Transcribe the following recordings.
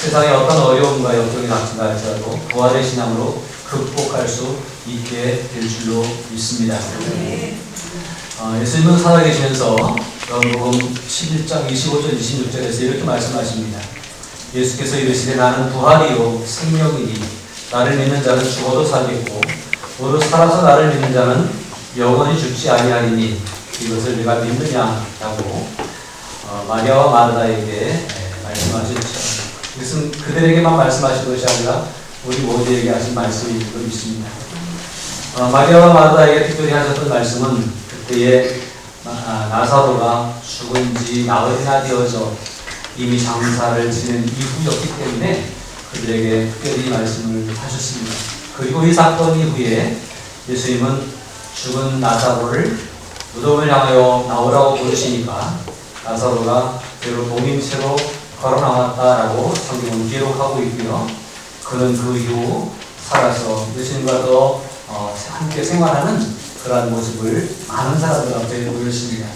세상에 어떤 어려움과 역경이 닥친다 할지라도 부활의 신앙으로 극복할 수 있게 될 줄로 믿습니다. 예수님은 살아계시면서 요한복음 11장 25절 26절에서 이렇게 말씀하십니다. 예수께서 이르시되 나는 부활이요 생명이니 나를 믿는 자는 죽어도 살겠고 오로 살아서 나를 믿는 자는 영원히 죽지 아니하리니 이것을 내가 믿느냐라고 마리아와 마르다에게 말씀하셨죠. 이것은 그들에게만 말씀하신 것이 아니라 우리 모두에게 하신 말씀인 줄 믿습니다. 마리아와 마르다에게 특별히 하셨던 말씀은 그때에 나사로가 죽은 지 나흘이나 되어져 이미 장사를 지낸 이후였기 때문에 그들에게 특별히 말씀을 하셨습니다. 그리고 이 사건 이후에 예수님은 죽은 나사로를 무덤을 향하여 나오라고 부르시니까 나사로가 그대로 동임체로 걸어 나왔다라고 성경은 기록하고 있고요. 그는 그 이후 살아서 예수님과도 함께 생활하는 그러한 모습을 많은 사람들 앞에 보여주십니다.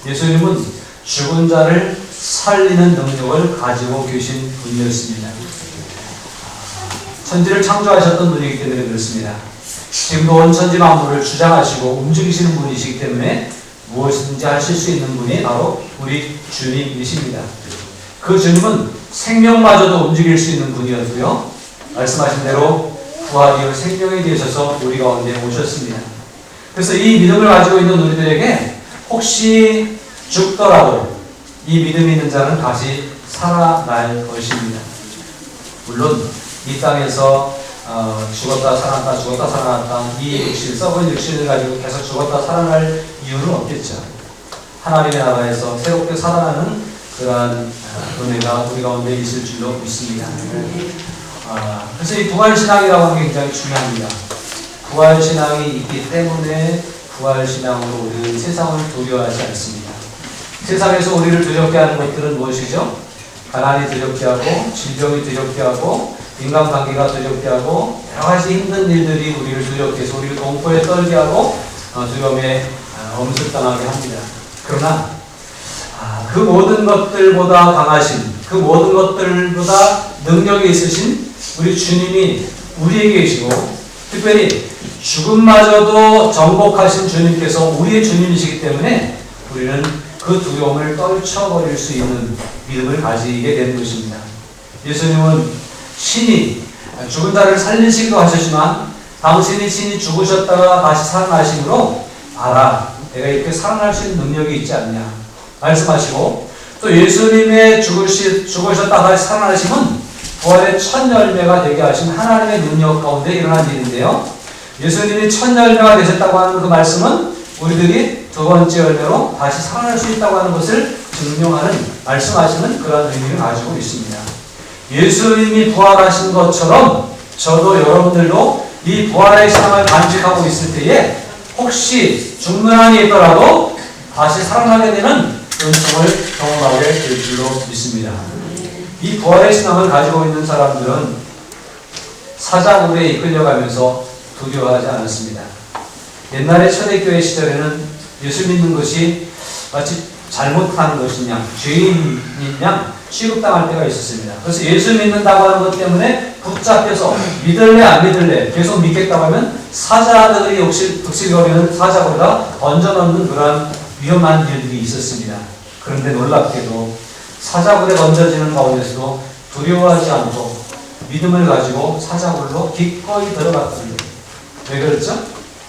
예수님은 죽은 자를 살리는 능력을 가지고 계신 분이었습니다. 천지를 창조하셨던 분이기 때문에 그렇습니다. 지금도 온 천지 만물을 주장하시고 움직이시는 분이시기 때문에 무엇이든지 하실 수 있는 분이 바로 우리 주님이십니다. 그 주님은 생명마저도 움직일 수 있는 분이었고요. 말씀하신 대로 부활이요 생명이 되셔서 우리 가운데 오셨습니다. 그래서 이 믿음을 가지고 있는 우리들에게 혹시 죽더라도 이 믿음이 있는 자는 다시 살아날 것입니다. 물론 이 땅에서 죽었다 살아났다 죽었다 살아났다 이 육신 썩은 육신을 가지고 계속 죽었다 살아날 이유는 없겠죠. 하나님의 나라에서 새롭게 살아나는 그러한 은혜가 우리 가운데 있을 줄로 믿습니다. 그래서 이 부활신앙이라고 하는 게 굉장히 중요합니다. 부활신앙이 있기 때문에 부활신앙으로 우리는 세상을 두려워하지 않습니다. 세상에서 우리를 두렵게 하는 것들은 무엇이죠? 가난이 두렵게 하고 질병이 두렵게 하고 인간관계가 두렵게 하고 여러 가지 힘든 일들이 우리를 두렵게 해서 우리를 공포에 떨게 하고 두려움에 엄습당하게 합니다. 그러나 그 모든 것들보다 강하신 그 모든 것들보다 능력이 있으신 우리 주님이 우리에게 계시고 특별히 죽음마저도 정복하신 주님께서 우리의 주님이시기 때문에 우리는 그 두려움을 떨쳐버릴 수 있는 믿음을 가지게 되는 것입니다. 예수님은 신이 죽은 자를 살리시기도 하셨지만 당신이 친히 죽으셨다가 다시 살아나심으로 알아 내가 이렇게 살아날 수 있는 능력이 있지 않냐 말씀하시고 또 예수님의 죽으셨다가 다시 살아나심은 부활의 첫 열매가 되게 하신 하나님의 능력 가운데 일어난 일인데요. 예수님이 첫 열매가 되셨다고 하는 그 말씀은 우리들이 두 번째 열매로 다시 살아날 수 있다고 하는 것을 증명하는 말씀하시는 그런 의미를 가지고 있습니다. 예수님이 부활하신 것처럼 저도 여러분들도 이 부활의 신앙을 간직하고 있을 때에 혹시 죽는 한이 있더라도 다시 살아나게 되는 은총을 경험하게 될 줄로 믿습니다. 이 부활의 신앙을 가지고 있는 사람들은 사자굴에 이끌려가면서 두려워하지 않았습니다. 옛날에 초대교회 시절에는 예수 믿는 것이 마치 잘못하는 것이냐 죄인이냐 취급당할 때가 있었습니다. 그래서 예수 믿는다고 하는 것 때문에 붙잡혀서 믿을래 안 믿을래 계속 믿겠다고 하면 사자들이 득실거리는 사자굴에다 던져넣는 그러한 위험한 일들이 있었습니다. 그런데 놀랍게도 사자굴에 던져지는 가운데서도 두려워하지 않고 믿음을 가지고 사자굴로 기꺼이 들어갔습니다. 왜 그렇죠?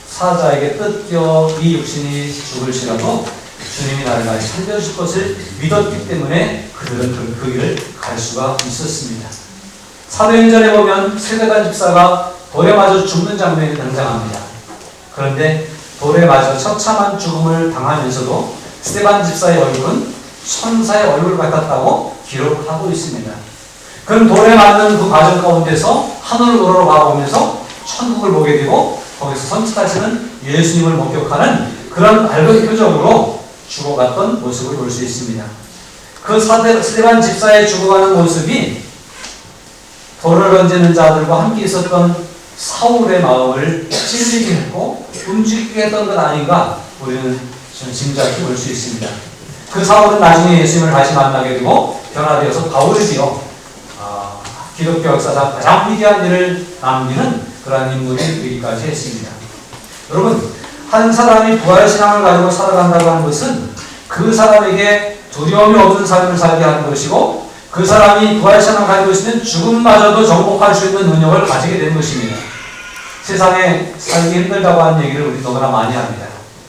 사자에게 뜯겨 이 육신이 죽을지라도 주님이 나를 다시 살려줄 것을 믿었기 때문에 그들은 그 길을 갈 수가 있었습니다. 사도행전에 보면 스데반 집사가 돌에 맞아 죽는 장면이 등장합니다. 그런데 돌에 맞아 처참한 죽음을 당하면서도 스데반 집사의 얼굴은 천사의 얼굴 같았다고 기록하고 있습니다. 그럼 돌에 맞는 그 과정 가운데서 하늘을 돌아보면서 천국을 보게 되고 거기서 선택하시는 예수님을 목격하는 그런 밝은 표정으로 죽어갔던 모습을 볼 수 있습니다. 그 스데반 집사의 죽어가는 모습이 돌을 던지는 자들과 함께 있었던 사울의 마음을 찔리게 했고 움직이게 했던 것 아닌가 우리는 짐작해 볼 수 있습니다. 그 사울은 나중에 예수님을 다시 만나게 되고 변화되어서 바울이 되어 기독교 역사상 가장 위대한 일을 남기는 그러한 인물이 되기까지 했습니다. 여러분, 한 사람이 부활신앙을 가지고 살아간다고 하는 것은 그 사람에게 두려움이 없는 삶을 살게 하는 것이고, 그 사람이 부활신앙을 가지고 있으면 죽음마저도 정복할 수 있는 능력을 가지게 되는 것입니다. 세상에 살기 힘들다고 하는 얘기를 우리 너무나 많이 합니다.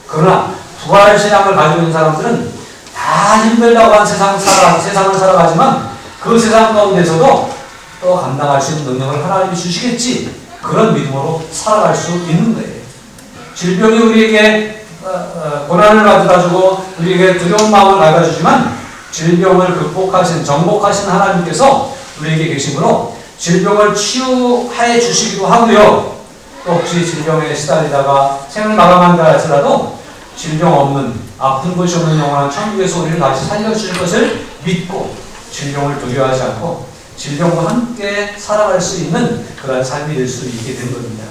그러나 부활신앙을 가지고 있는 사람들은 다 힘들다고 하는 세상을 살아가지만 그 세상 가운데서도 또 감당할 수 있는 능력을 하나님이 주시겠지, 그런 믿음으로 살아갈 수 있는 거예요. 질병이 우리에게 고난을 가져다주고 우리에게 두려운 마음을 가져주지만 질병을 극복하신, 정복하신 하나님께서 우리에게 계심으로 질병을 치유해 주시기도 하고요. 또 혹시 질병에 시달리다가 생을 마감한다 할지라도 질병 없는, 아픈 것이 없는 영원한 천국에서 우리를 다시 살려주실 것을 믿고 질병을 두려워하지 않고 질병과 함께 살아갈 수 있는 그런 삶이 될 수 있게 된 겁니다.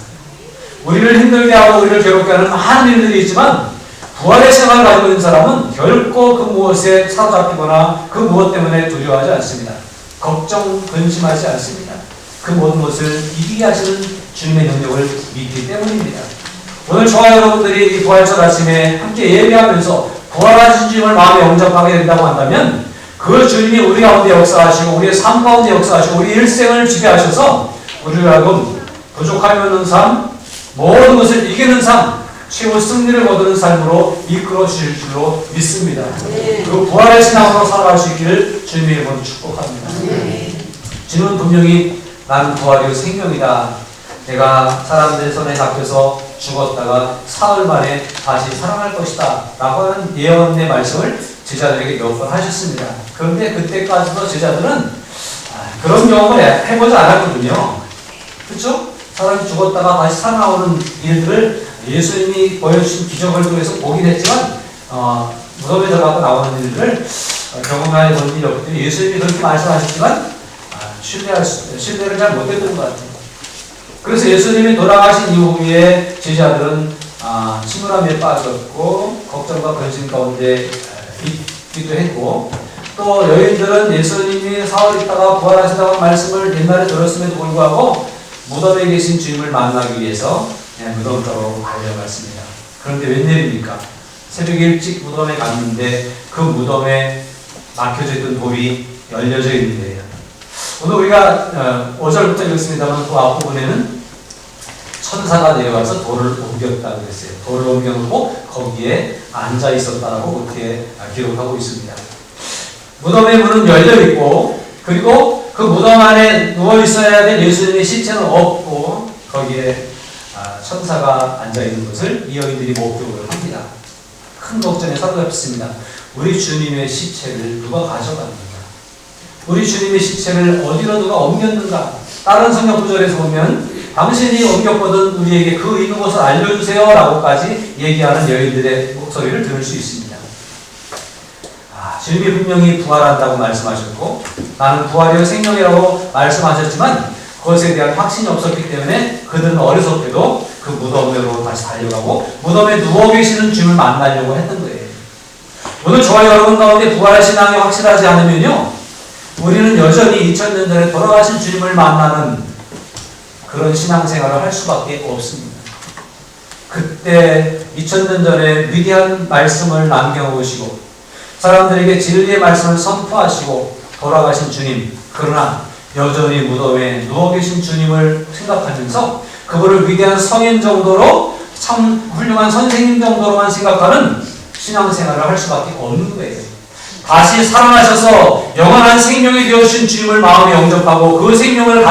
우리를 힘들게 하고 우리를 괴롭게 하는 많은 일들이 있지만 부활의 생활을 가지고 있는 사람은 결코 그 무엇에 사로잡히거나 그 무엇 때문에 두려워하지 않습니다. 걱정, 근심하지 않습니다. 그 모든 것을 이기게 하시는 주님의 능력을 믿기 때문입니다. 오늘 저와 여러분들이 이 부활절 아침에 함께 예배하면서 부활하신 주님을 마음에 영접하게 된다고 한다면 그 주님이 우리 가운데 역사하시고 우리의 삶 가운데 역사하시고 우리 일생을 지배하셔서 우리를 하여금 부족함이 없는 삶, 모든 것을 이기는 삶, 최후 승리를 거두는 삶으로 이끌어 주실 줄로 믿습니다. 그 부활의 신앙으로 살아갈 수 있기를 주님의 이름으로 축복합니다. 주님은 분명히 나는 부활이요 생명이다. 내가 사람들의 손에 잡혀서 죽었다가 사흘 만에 다시 살아날 것이다 라고 하는 예언의 말씀을 제자들에게 몇 번 하셨습니다. 그런데 그때까지도 제자들은 그런 경험을 해보지 않았거든요. 그렇죠? 사람이 죽었다가 다시 살아나오는 일들을 예수님이 보여주신 기적을 통해서 보긴 했지만 무덤에 들어가고 나오는 일들을 경험해 본 일이 없기 때문에 예수님이 그렇게 말씀하셨지만 신뢰를 잘 못했던 것 같아요. 그래서 예수님이 돌아가신 이후에 제자들은 침울함에 빠졌고 걱정과 근심 가운데 있기도 했고, 또 여인들은 예수님이 사흘 있다가 부활하시다고 말씀을 옛날에 들었음에도 불구하고 무덤에 계신 주님을 만나기 위해서 무덤가로 달려갔습니다. 그런데 웬일입니까? 새벽에 일찍 무덤에 갔는데 그 무덤에 막혀져 있던 돌이 열려져 있는 거예요. 오늘 우리가 5절부터 읽었습니다만 그 앞부분에는 천사가 내려와서 돌을 옮겼다고 그랬어요. 돌을 옮겨놓고 거기에 앉아 있었다라고 그렇게 기록하고 있습니다. 무덤의 문은 열려있고, 그리고 그 무덤 안에 누워있어야 될 예수님의 시체는 없고 거기에 천사가 앉아있는 것을 이 여인들이 목격을 합니다. 큰 걱정에 사로잡혔습니다. 우리 주님의 시체를 누가 가져갔는가? 우리 주님의 시체를 어디로 누가 옮겼는가? 다른 성경 구절에서 보면 당신이 옮겼거든 우리에게 그 있는 곳을 알려주세요 라고까지 얘기하는 여인들의 목소리를 들을 수 있습니다. 주님이 분명히 부활한다고 말씀하셨고 나는 부활이요 생명이라고 말씀하셨지만 그것에 대한 확신이 없었기 때문에 그들은 어리석게도 그 무덤으로 다시 달려가고 무덤에 누워 계시는 주님을 만나려고 했던 거예요. 오늘 저와 여러분 가운데 부활의 신앙이 확실하지 않으면요, 우리는 여전히 2000년 전에 돌아가신 주님을 만나는 그런 신앙생활을 할 수밖에 없습니다. 그때 2000년 전에 위대한 말씀을 남겨오시고 사람들에게 진리의 말씀을 선포하시고 돌아가신 주님, 그러나 여전히 무덤에 누워 계신 주님을 생각하면서 그분을 위대한 성인 정도로 참 훌륭한 선생님 정도로만 생각하는 신앙생활을 할 수밖에 없는 거예요. 다시 살아나셔서 영원한 생명이 되어주신 주님을 마음에 영접하고 그 생명을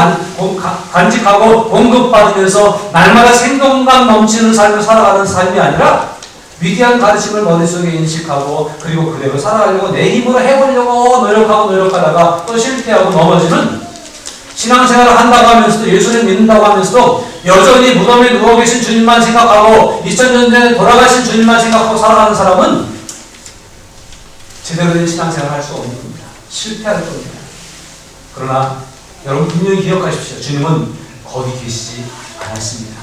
간직하고 공급받으면서 날마다 생동감 넘치는 삶을 살아가는 삶이 아니라 위대한 가르침을 머릿속에 인식하고 그리고 그대로 살아가려고 내 힘으로 해보려고 노력하다가 또 실패하고 넘어지는 신앙생활을 한다고 하면서도 예수를 믿는다고 하면서도 여전히 무덤에 누워 계신 주님만 생각하고 2000년 전에 돌아가신 주님만 생각하고 살아가는 사람은 제대로 된 신앙생활을 할 수 없는 겁니다. 실패할 겁니다. 그러나 여러분 분명히 기억하십시오. 주님은 거기 계시지 않았습니다.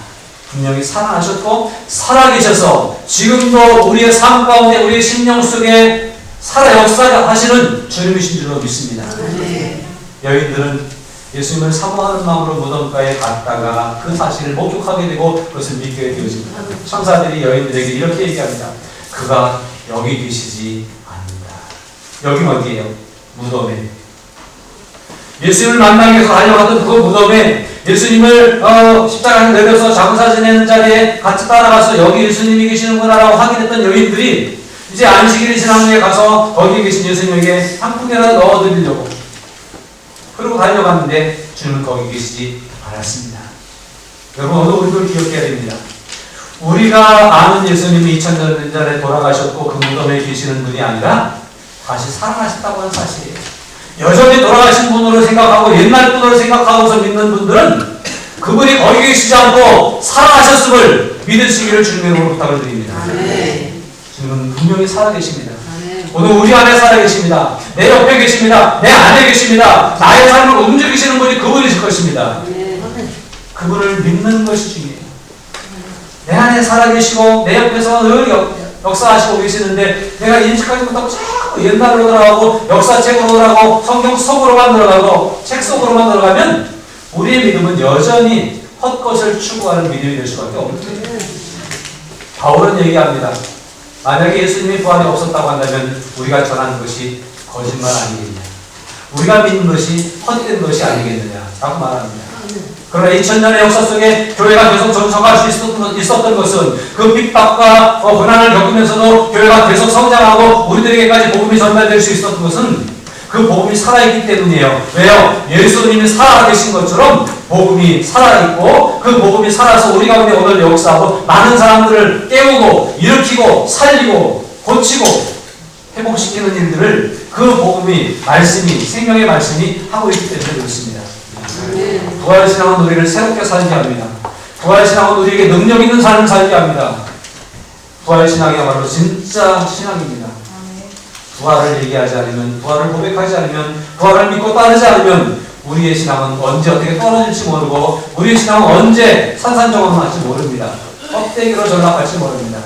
분명히 살아나셨고 살아계셔서 지금도 우리의 삶 가운데 우리의 심령 속에 살아 역사하시는 주님이신 줄로 믿습니다. 여인들은 예수님을 사모하는 마음으로 무덤가에 갔다가 그 사실을 목격하게 되고 그것을 믿게 되어집니다. 천사들이 여인들에게 이렇게 얘기합니다. 그가 여기 계시지 않는다. 여긴 어디예요? 무덤에. 예수님을 만나기 위해서 달려가던 그 무덤에 예수님을 십자가에 내려서 장사 지내는 자리에 같이 따라가서 여기 예수님이 계시는구나 라고 확인했던 여인들이 이제 안식일이 지난 후에 가서 거기 계신 예수님에게 한 푼이라도 넣어드리려고 그리고 달려갔는데 주님은 거기 계시지 않았습니다. 여러분 오늘 우리도 기억해야 됩니다. 우리가 아는 예수님이 2000년 전에 돌아가셨고 그 무덤에 계시는 분이 아니라 다시 살아나셨다고 하는 사실이에요. 여전히 돌아가신 분으로 생각하고 옛날 분으로 생각하고서 믿는 분들은 그분이 거기 계시지 않고 살아나셨음을 믿으시기를 주님으로 부탁을 드립니다. 주님은 분명히 살아계십니다. 오늘 우리 안에 살아계십니다. 내 옆에 계십니다. 내 안에 계십니다. 나의 삶을 움직이시는 분이 그분이실 것입니다. 그분을 믿는 것이 중요해요. 내 안에 살아계시고 내 옆에서 늘 역사하시고 계시는데 내가 인식하지 못하고 자꾸 옛날로 들어가고 역사책으로 들어가고 성경 속으로만 들어가고 책 속으로만 들어가면 우리의 믿음은 여전히 헛것을 추구하는 믿음이 될 수밖에 없는 거예요. 바울은 얘기합니다. 만약에 예수님이 부활이 없었다고 한다면 우리가 전하는 것이 거짓말 아니겠냐. 우리가 믿는 것이 헛된 것이 아니겠느냐 라고 말합니다. 그러나 2000년의 역사 속에 교회가 계속 전성할 수 있었던 것은 그 핍박과 고난을 겪으면서도 교회가 계속 성장하고 우리들에게까지 복음이 전달될 수 있었던 것은 그 복음이 살아있기 때문이에요. 왜요? 예수님이 살아계신 것처럼 복음이 살아있고 그 복음이 살아서 우리 가운데 오늘 역사하고 많은 사람들을 깨우고 일으키고 살리고 고치고 회복시키는 일들을 그 복음이 말씀이 생명의 말씀이 하고 있기 때문에 그렇습니다. 부활신앙은 우리를 새롭게 살게 합니다. 부활신앙은 우리에게 능력 있는 삶을 살게 합니다. 부활신앙이야말로 진짜 신앙입니다. 부활을 얘기하지 않으면, 부활을 고백하지 않으면, 부활을 믿고 따르지 않으면 우리의 신앙은 언제 어떻게 떨어질지 모르고 우리의 신앙은 언제 산산조각날지 모릅니다. 껍데기로 전락할지 모릅니다.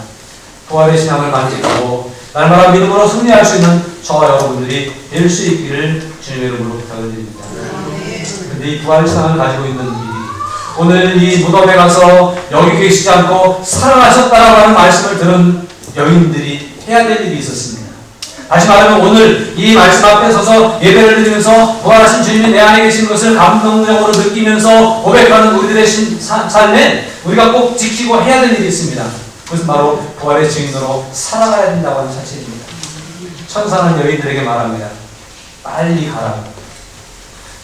부활의 신앙을 간직하고 날마다 믿음으로 승리할 수 있는 저와 여러분들이 될 수 있기를 주님의 이름으로 부탁을 드립니다. 근데 이 부활신앙을 가지고 있는 일이 오늘 이 무덤에 가서 여기 계시지 않고 살아나셨다라고 하는 말씀을 들은 여인들이 해야 될 일이 있었습니다. 다시 말하면 오늘 이 말씀 앞에 서서 예배를 드리면서 부활하신 주님이 내 안에 계신 것을 감동적으로 느끼면서 고백하는 우리들의 삶에 우리가 꼭 지키고 해야 될 일이 있습니다. 그것은 바로 부활의 증인으로 살아가야 된다고 하는 사실입니다. 천사는 여인들에게 말합니다. 빨리 가라.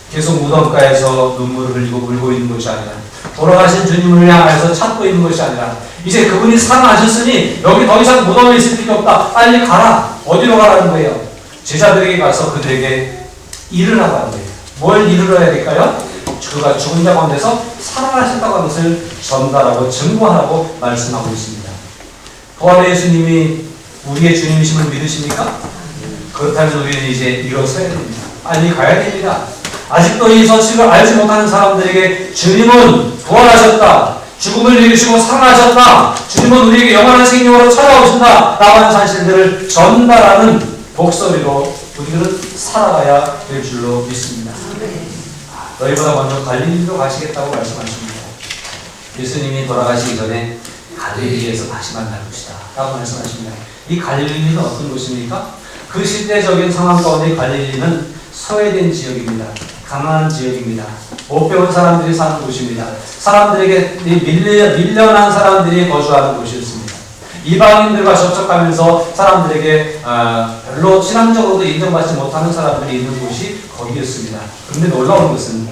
계속 무덤가에서 눈물을 흘리고 울고 있는 것이 아니라 돌아가신 주님을 향해서 찾고 있는 것이 아니라 이제 그분이 살아나셨으니 여기 더 이상 무덤에 있을 필요 없다. 빨리 가라. 어디로 가라는 거예요? 제자들에게 가서 그들에게 일을 하라는 거예요. 뭘 일을 해야 될까요? 그가 죽은 자 가운데서 살아나셨다고 하는 것을 전달하고 증거하라고 말씀하고 있습니다. 부활의 예수님이 우리의 주님이심을 믿으십니까? 그렇다면 우리는 이제 일어서야 됩니다. 빨리 가야 됩니다. 아직도 이 소식을 알지 못하는 사람들에게 주님은 부활하셨다. 죽음을 이기시고 살아나셨다. 주님은 우리에게 영원한 생명으로 찾아오신다. 라고 하는 사실들을 전달하는 목소리로 우리들은 살아가야 될 줄로 믿습니다. 너희보다 먼저 갈릴리로 가시겠다고 말씀하십니다. 예수님이 돌아가시기 전에 갈릴리에서 다시 만날 것이다. 라고 말씀하십니다. 이 갈릴리는 어떤 곳입니까? 그 시대적인 상황 가운데 갈릴리는 소외된 지역입니다. 강한 지역입니다. 못 배운 사람들이 사는 곳입니다. 사람들에게 밀려난 사람들이 거주하는 곳이었습니다. 이방인들과 접촉하면서 사람들에게 별로 신앙적으로도 인정받지 못하는 사람들이 있는 곳이 거기였습니다. 그런데 놀라운 것은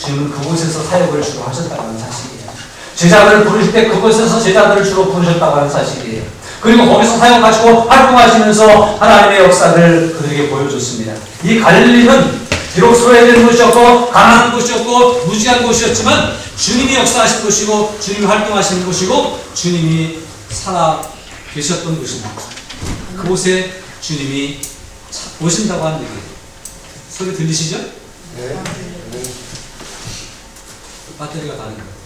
주님은 그곳에서 사역을 주로 하셨다는 사실이에요. 제자들을 부르실 때 그곳에서 제자들을 주로 부르셨다고 하는 사실이에요. 그리고 거기서 사역하시고 활동하시면서 하나님의 역사를 그들에게 보여줬습니다. 이 갈릴리는 비록 소외된 곳이었고 가난한 곳이었고 무지한 곳이었지만 주님이 역사하신 곳이고 주님이 활동하시는 곳이고 주님이 살아 계셨던 곳입니다. 그곳에 주님이 오신다고 하는 얘기예요. 소리 들리시죠? 네. 배터리가 다른 거예요.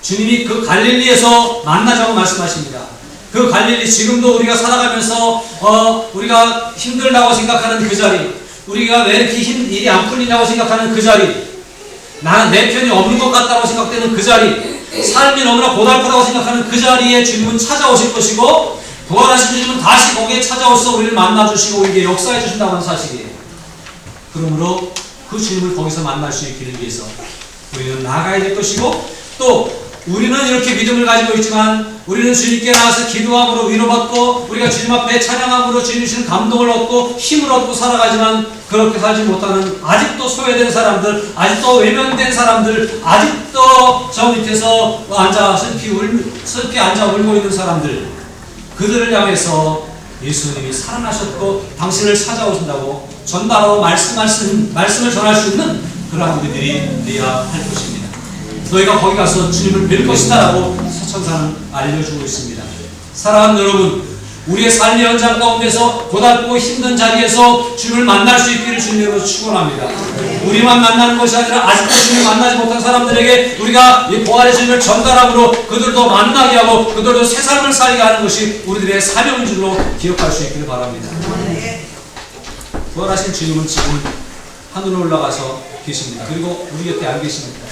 주님이 그 갈릴리에서 만나자고 말씀하십니다. 그 갈릴리 지금도 우리가 살아가면서 우리가 힘들다고 생각하는 그 자리, 우리가 왜 이렇게 일이 안 풀리냐고 생각하는 그 자리, 나는 내 편이 없는 것 같다고 생각되는 그 자리, 삶이 너무나 고달프다고 생각하는 그 자리에 주님은 찾아오실 것이고, 부활하신 주님은 다시 거기에 찾아오셔서 우리를 만나주시고 우리에게 역사해 주신다는 사실이에요. 그러므로 그 주님을 거기서 만날 수 있기를 위해서 우리는 나아가야 될 것이고, 또 우리는 이렇게 믿음을 가지고 있지만 우리는 주님께 나와서 기도함으로 위로받고 우리가 주님 앞에 찬양함으로 주님 주시는 감동을 얻고 힘을 얻고 살아가지만 그렇게 살지 못하는 아직도 소외된 사람들, 아직도 외면된 사람들, 아직도 저 밑에서 앉아 슬피 앉아 울고 있는 사람들, 그들을 향해서 예수님이 살아나셨고 당신을 찾아오신다고 전달하고 말씀을 전할 수 있는 그러한 우리들이 되어야 할 것입니다. 너희가 거기 가서 주님을 뵐 것이다 라고 서천사는 알려주고 있습니다. 사랑하는 여러분, 우리의 삶의 현장 가운데서 고달프고 힘든 자리에서 주님을 만날 수 있기를 주님으로 축원합니다. 우리만 만나는 것이 아니라 아직도 주님을 만나지 못한 사람들에게 우리가 이 부활의 주님을 전달함으로 그들도 만나게 하고 그들도 새 삶을 살게 하는 것이 우리들의 사명인 줄로 기억할 수 있기를 바랍니다. 부활하신 주님은 지금 하늘로 올라가서 계십니다. 그리고 우리 곁에 안 계십니다.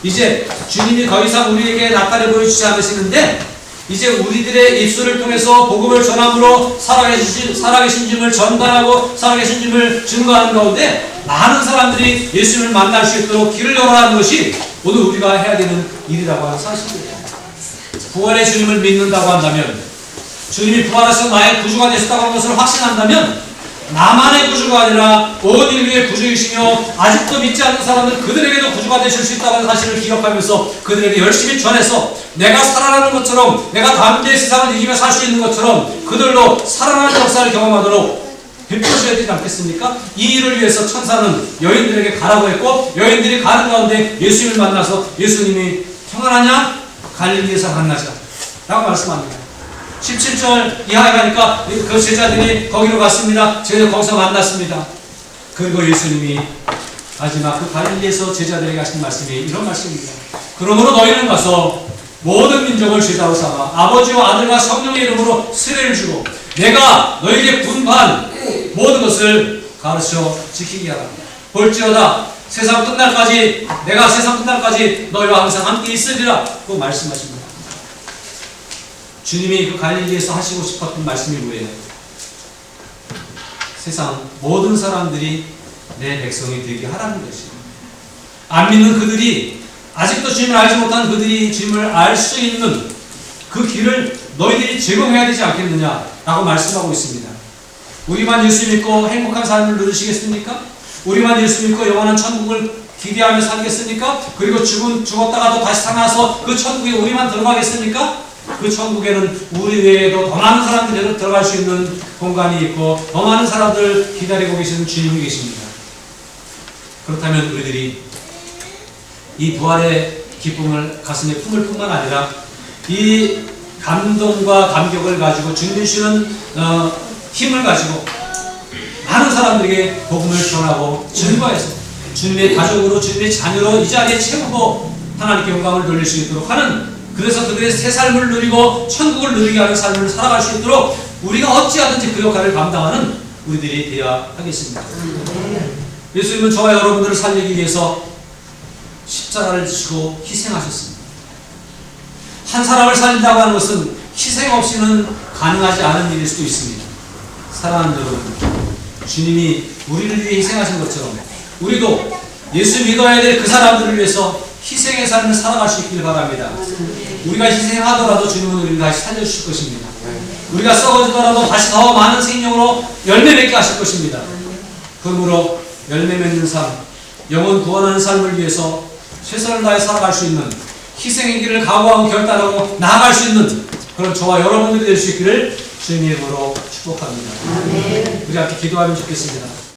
이제 주님이 더 이상 우리에게 나타내 보여주지 않으시는데 이제 우리들의 입술을 통해서 복음을 전함으로 살아계신 주님을 전달하고 살아계신 주님을 증거하는 가운데 많은 사람들이 예수님을 만날 수 있도록 길을 열어라는 것이 오늘 우리가 해야 되는 일이라고 하는 사실입니다. 부활의 주님을 믿는다고 한다면, 주님이 부활하셔서 나의 구주가 되셨다고 하는 것을 확신한다면 나만의 구주가 아니라 온 인류의 구주이시며 아직도 믿지 않는 사람들 그들에게도 구주가 되실 수 있다는 사실을 기억하면서 그들에게 열심히 전해서 내가 살아나는 것처럼, 내가 담대히 세상을 이기며 살 수 있는 것처럼 그들로 살아나는 역사를 경험하도록 베푸셔야 되지 않겠습니까? 이 일을 위해서 천사는 여인들에게 가라고 했고, 여인들이 가는 가운데 예수님을 만나서 예수님이 평안하냐? 갈릴리에서 만나자 라고 말씀합니다. 17절 이하에 가니까 그 제자들이 거기로 갔습니다. 제자 거기서 만났습니다. 그리고 예수님이 마지막 그 갈릴리에서 제자들에게 하신 말씀이 이런 말씀입니다. 그러므로 너희는 가서 모든 민족을 제자로 삼아 아버지와 아들과 성령의 이름으로 세례를 주고 내가 너희에게 분파한 모든 것을 가르쳐 지키게 하라. 볼지어다 세상 끝날까지 내가 세상 끝날까지 너희와 항상 함께 있으리라 고 말씀하십니다. 주님이 그 갈릴리에서 하시고 싶었던 말씀이 뭐예요? 세상 모든 사람들이 내 백성이 되게 하라는 것입니다. 안 믿는 그들이, 아직도 주님을 알지 못한 그들이 주님을 알 수 있는 그 길을 너희들이 제공해야 되지 않겠느냐라고 말씀하고 있습니다. 우리만 예수 믿고 행복한 삶을 누리시겠습니까? 우리만 예수 믿고 영원한 천국을 기대하며 살겠습니까? 그리고 죽었다가도 다시 살아나서 그 천국에 우리만 들어가겠습니까? 그 천국에는 우리 외에도 더 많은 사람들이 들어갈 수 있는 공간이 있고 더 많은 사람들 기다리고 계시는 주님이 계십니다. 그렇다면 우리들이 이 부활의 기쁨을 가슴에 품을 뿐만 아니라 이 감동과 감격을 가지고 주님 주시는 힘을 가지고 많은 사람들에게 복음을 전하고 증거해서 주님의 가족으로 주님의 자녀로 이 자리에 채우고 하나님께 영광을 돌릴 수 있도록 하는, 그래서 그들의 새 삶을 누리고 천국을 누리게 하는 삶을 살아갈 수 있도록 우리가 어찌하든지 그 역할을 감당하는 우리들이 되어야 하겠습니다. 예수님은 저와 여러분들을 살리기 위해서 십자가를 지시고 희생하셨습니다. 한 사람을 살린다고 하는 것은 희생 없이는 가능하지 않은 일일 수도 있습니다. 사랑하는 여러분, 주님이 우리를 위해 희생하신 것처럼 우리도 예수 믿어야 될 그 사람들을 위해서 희생의 삶을 살아갈 수 있기를 바랍니다. 우리가 희생하더라도 주님은 우리를 다시 살려주실 것입니다. 우리가 썩어지더라도 다시 더 많은 생명으로 열매 맺게 하실 것입니다. 그러므로 열매 맺는 삶, 영혼 구원하는 삶을 위해서 최선을 다해 살아갈 수 있는, 희생의 길을 각오하고 결단하고 나아갈 수 있는 그런 저와 여러분들이 될 수 있기를 주님의 이름으로 축복합니다. 우리 함께 기도하면 좋겠습니다.